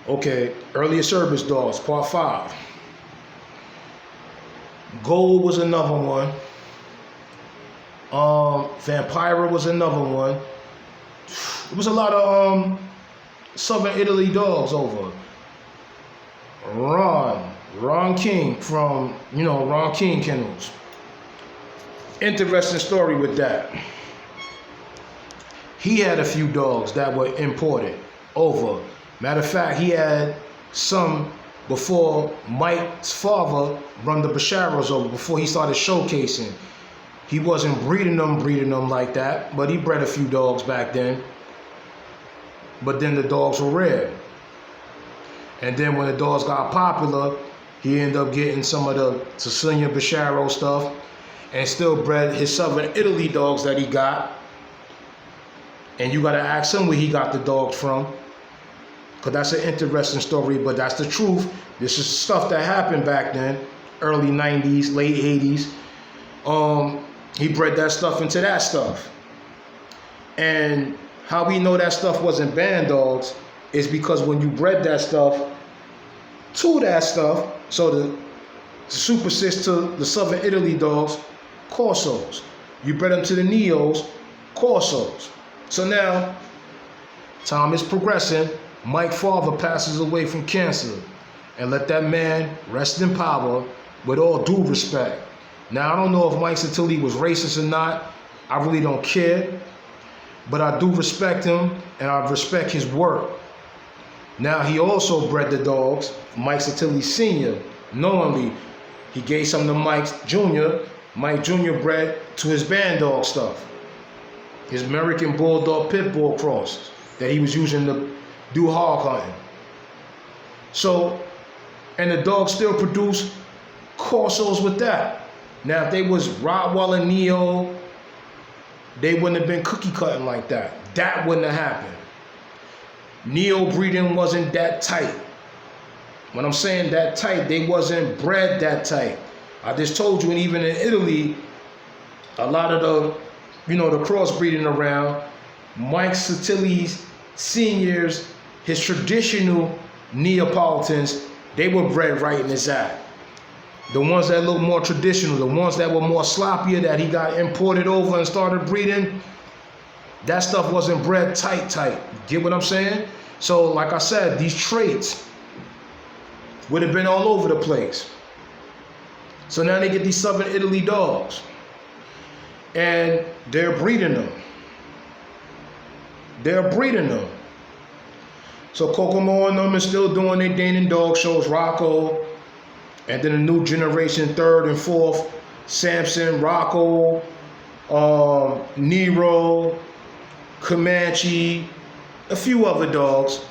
Okay, earlier service dogs, part 5. Gold was another one. Vampira was another one. There was a lot of Southern Italy dogs over. Ron King from, Ron King Kennels. Interesting story with that. He had a few dogs that were imported over. Matter of fact, he had some before Mike's father run the Basharos over, before he started showcasing. He wasn't breeding them like that, but he bred a few dogs back then. But then the dogs were rare. And then when the dogs got popular, he ended up getting some of the Sicilian Basharo stuff and still bred his Southern Italy dogs that he got. And you gotta ask him where he got the dogs from, because that's an interesting story, but that's the truth. This is stuff that happened back then, early 90s, late 80s. He bred that stuff into that stuff. And how we know that stuff wasn't band dogs is because when you bred that stuff to that stuff, so to supersist to the Southern Italy dogs, Corsos. You bred them to the Neos, Corsos. So now, time is progressing. Mike's father passes away from cancer. And let that man rest in power with all due respect. Now, I don't know if Mike Santilli was racist or not. I really don't care. But I do respect him, and I respect his work. Now, he also bred the dogs, Mike Santilli Sr. Knowingly, he gave some to Mike Jr. Mike Jr. bred to his band dog stuff. His American Bulldog Pit Bull crosses that he was using to do hog hunting. So, and the dogs still produce Corsos with that. Now, if they was Rottweiler Neo, they wouldn't have been cookie cutting like that. That wouldn't have happened. Neo breeding wasn't that tight. When I'm saying that tight, they wasn't bred that tight. I just told you, and even in Italy, a lot of the crossbreeding around, Mike Santilli's seniors, his traditional Neapolitans, they were bred right in his act. The ones that look more traditional, the ones that were more sloppier, that he got imported over and started breeding, that stuff wasn't bred tight. Get what I'm saying? So, like I said, these traits would have been all over the place. So now they get these Southern Italy dogs. And they're breeding them. So Kokomo and them is still doing their Dane dog shows, Rocco. And then a new generation, 3rd and 4th, Samson, Rocco, Nero, Comanche, a few other dogs.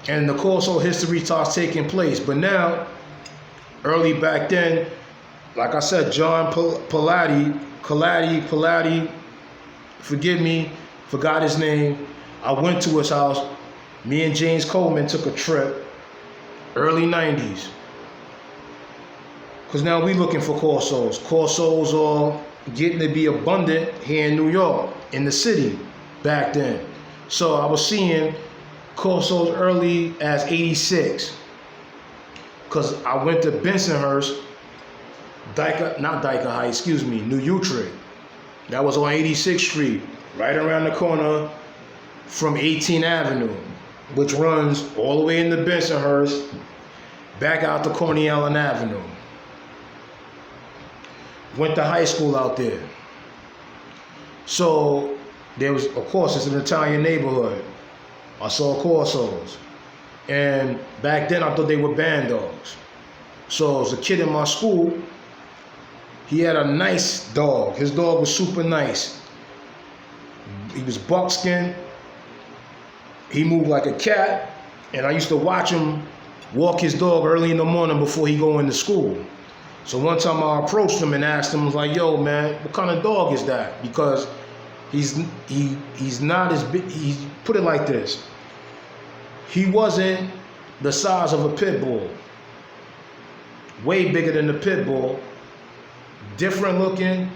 And the Corso history starts taking place. But now, early back then, like I said, John Palatti, forgive me, forgot his name. I went to his house. Me and James Coleman took a trip, early 90s. Because now we looking for Corsos. Corsos are getting to be abundant here in New York, in the city, back then. So I was seeing Corsos early as 86. Because I went to Bensonhurst, New Utrecht. That was on 86th Street, right around the corner from 18th Avenue, which runs all the way into Bensonhurst, back out to Coney Island Avenue. Went to high school out there. So there was, of course, it's an Italian neighborhood. I saw Corsos. And back then I thought they were band dogs. So as a kid in my school, he had a nice dog. His dog was super nice. He was buckskin. He moved like a cat. And I used to watch him walk his dog early in the morning before he go into school. So one time I approached him and asked him, I was like, yo, man, what kind of dog is that? Because he's not as big. He put it like this. He wasn't the size of a pit bull. Way bigger than the pit bull. Different looking.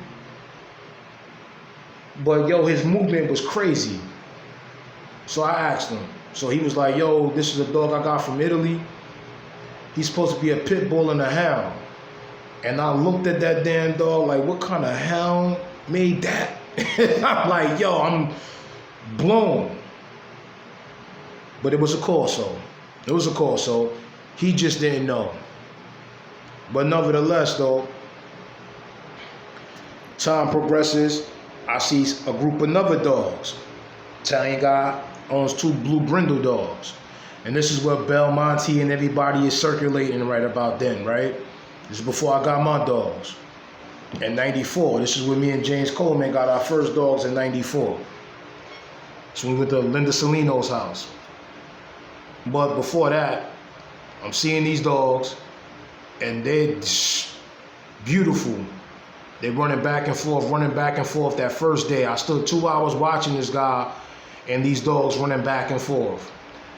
But yo, his movement was crazy. So I asked him, So he was like, yo, this is a dog I got from Italy. He's supposed to be a pit bull and a hound. And I looked at that damn dog like, what kind of hound made that? I'm like, yo, I'm blown. But it was a Corso. It was a Corso. He just didn't know. But nevertheless, though, time progresses. I see a group of another dogs. Italian guy owns 2 blue brindle dogs. And this is where Belmonte and everybody is circulating right about then, right? This is before I got my dogs. In 94, this is when me and James Coleman got our first dogs in 94. So we went to Linda Salino's house. But before that, I'm seeing these dogs, and they're beautiful. They're running back and forth. That first day, I stood 2 hours watching this guy and these dogs running back and forth.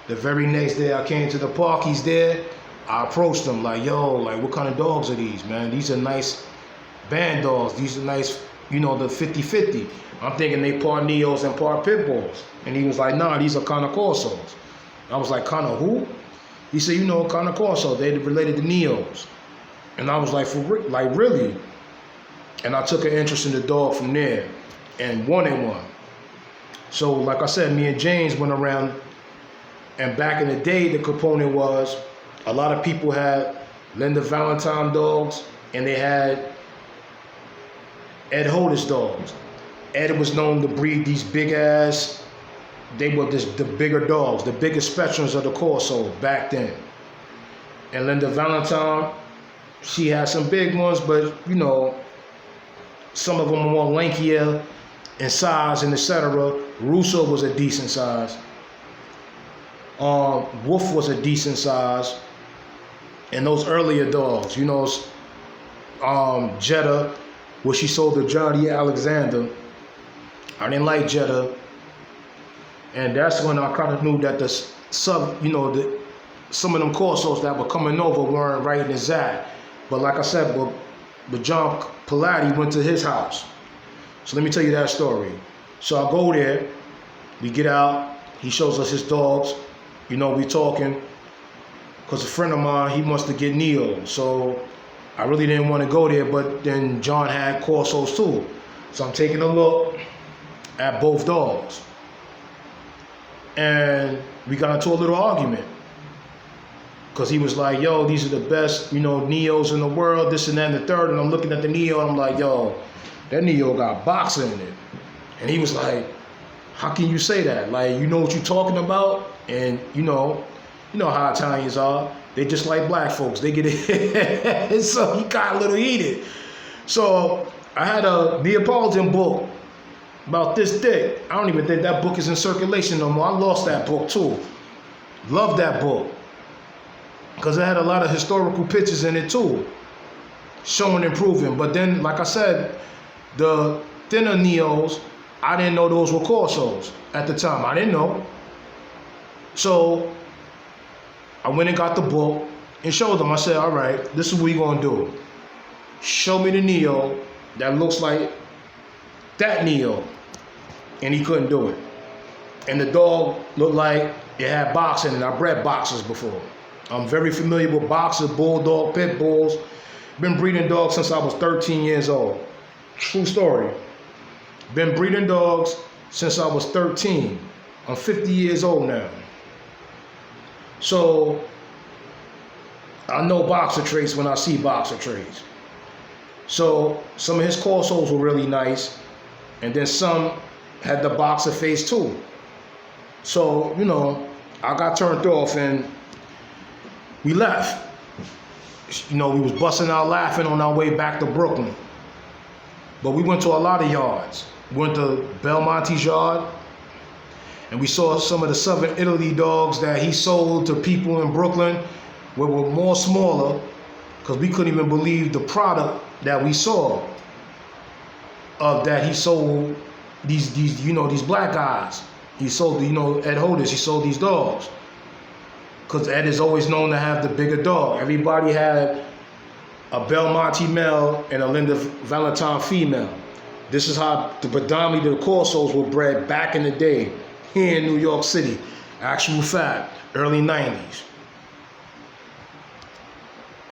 The very next day I came to the park, he's there. I approached him like, yo, like, what kind of dogs are these, man? These are nice band dogs. These are nice, the 50-50. I'm thinking they part Neos and part Pit Bulls. And he was like, nah, these are Cane Corsos. I was like, Cane who? He said, Cane Corso, they related to Neos. And I was like, really? And I took an interest in the dog from there and wanted one. So, like I said, me and James went around, and back in the day, the component was a lot of people had Linda Valentine dogs, and they had Ed Holdis dogs. Ed was known to breed these big ass, they were the bigger dogs, the biggest spectrums of the Corso back then. And Linda Valentine, she had some big ones, but some of them were more lankier in size and etc. Russo was a decent size. Wolf was a decent size. And those earlier dogs, Jetta, where she sold to Johnny Alexander. I didn't like Jetta. And that's when I kind of knew that some of them Corsos that were coming over weren't right in his eye. But like I said, but John Pilati went to his house. So let me tell you that story. So I go there, we get out, he shows us his dogs, we talking, because a friend of mine, he wants to get Neo. So I really didn't want to go there, but then John had Corsos too. So I'm taking a look at both dogs. And we got into a little argument. Because he was like, yo, these are the best, Neos in the world, this and that and the third. And I'm looking at the Neo and I'm like, yo, that Neo got boxing in it. And he was like, how can you say that? Like, you know what you're talking about? And you know how Italians are. They just like black folks. They get it. So he got a little heated. So I had a Neapolitan book about this thick. I don't even think that book is in circulation no more. I lost that book too. Love that book. Because it had a lot of historical pictures in it too. Showing and proving. But then, like I said, the thinner Neos, I didn't know those were Corsos at the time. I didn't know. So I went and got the book and showed them. I said, all right, this is what we're going to do. Show me the Neo that looks like that Neo. And he couldn't do it. And the dog looked like it had boxing, and I bred boxers before. I'm very familiar with boxers, bulldog, pit bulls. Been breeding dogs since I was 13 years old. True story. Been breeding dogs since I was 13. I'm 50 years old now. So I know boxer traits when I see boxer traits. So some of his Corsos were really nice, and then some had the boxer face too. So, I got turned off and we left. We was busting out laughing on our way back to Brooklyn. But we went to a lot of yards. We went to Belmonte's yard, and we saw some of the Southern Italy dogs that he sold to people in Brooklyn, where were more smaller, because we couldn't even believe the product that we saw of that he sold these black guys. He sold, Ed Holdis, he sold these dogs. Because Ed is always known to have the bigger dog. Everybody had a Belmonte male and a Linda Valentine female. This is how predominantly the Corsos were bred back in the day here in New York City. Actual fact, early 90s.